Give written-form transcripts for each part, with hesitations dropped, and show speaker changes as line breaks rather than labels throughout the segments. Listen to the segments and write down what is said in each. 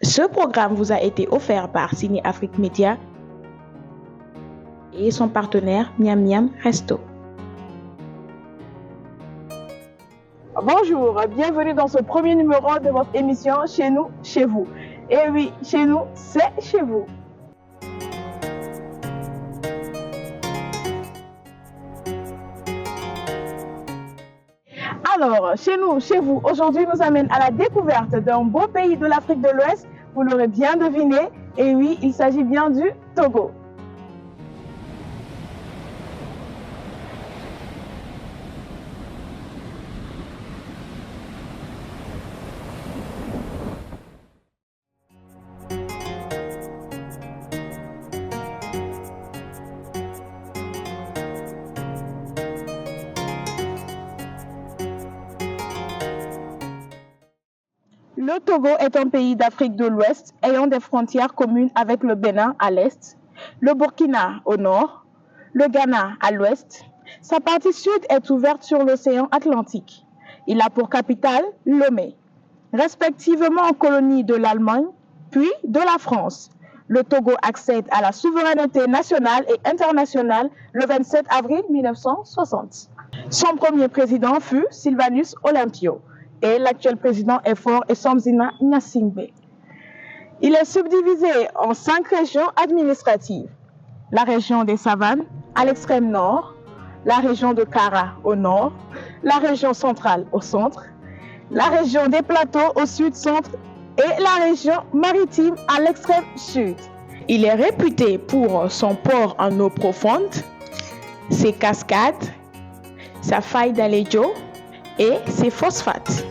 Ce programme vous a été offert par Ciné Afrique Média et son partenaire Miam Miam Resto.
Bonjour, bienvenue dans ce premier numéro de votre émission Chez nous, chez vous. Et oui, chez nous, c'est chez vous. Alors, chez nous, chez vous, aujourd'hui nous amène à la découverte d'un beau pays de l'Afrique de l'Ouest. Vous l'aurez bien deviné, et oui, il s'agit bien du Togo. Le Togo est un pays d'Afrique de l'Ouest ayant des frontières communes avec le Bénin à l'est, le Burkina au nord, le Ghana à l'ouest. Sa partie sud est ouverte sur l'océan Atlantique. Il a pour capitale Lomé, respectivement colonie de l'Allemagne puis de la France. Le Togo accède à la souveraineté nationale et internationale le 27 avril 1960. Son premier président fut Sylvanus Olympio. Et l'actuel président est Faure Esomzina Gnassingbé. Il est subdivisé en 5 régions administratives. La région des Savanes à l'extrême nord, la région de Kara au nord, la région centrale au centre, la région des plateaux au sud-centre et la région maritime à l'extrême sud. Il est réputé pour son port en eau profonde, ses cascades, sa faille d'Alejo et ses phosphates.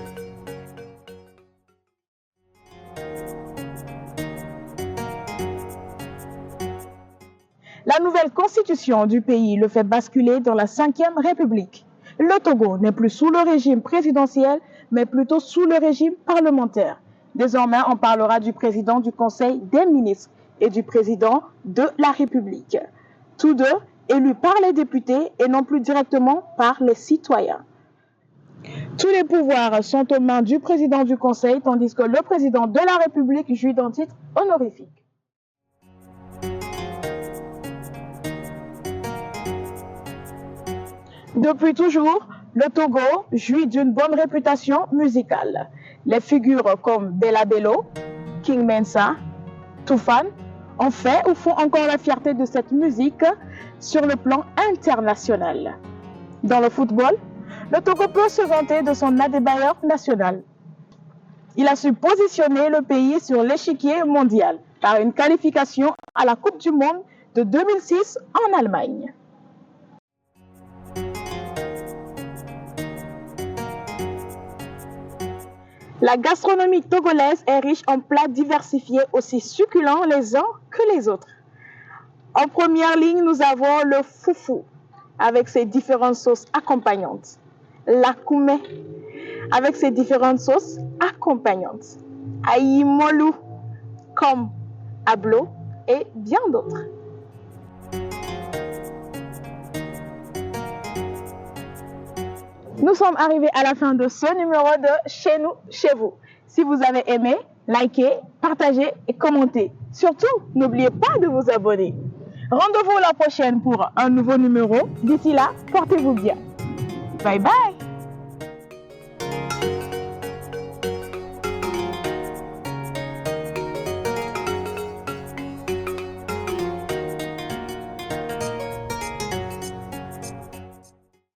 La nouvelle constitution du pays le fait basculer dans la 5e République. Le Togo n'est plus sous le régime présidentiel, mais plutôt sous le régime parlementaire. Désormais, on parlera du président du Conseil des ministres et du président de la République. Tous deux élus par les députés et non plus directement par les citoyens. Tous les pouvoirs sont aux mains du président du Conseil, tandis que le président de la République jouit d'un titre honorifique. Depuis toujours, le Togo jouit d'une bonne réputation musicale. Les figures comme Bella Bello, King Mensa, Toufan ont fait ou font encore la fierté de cette musique sur le plan international. Dans le football, le Togo peut se vanter de son Adebayor national. Il a su positionner le pays sur l'échiquier mondial par une qualification à la Coupe du Monde de 2006 en Allemagne. La gastronomie togolaise est riche en plats diversifiés aussi succulents les uns que les autres. En première ligne, nous avons le foufou avec ses différentes sauces accompagnantes. La koumé avec ses différentes sauces accompagnantes. Aïmolu comme ablo et bien d'autres. Nous sommes arrivés à la fin de ce numéro de Chez nous, chez vous. Si vous avez aimé, likez, partagez et commentez. Surtout, n'oubliez pas de vous abonner. Rendez-vous la prochaine pour un nouveau numéro. D'ici là, portez-vous bien. Bye bye.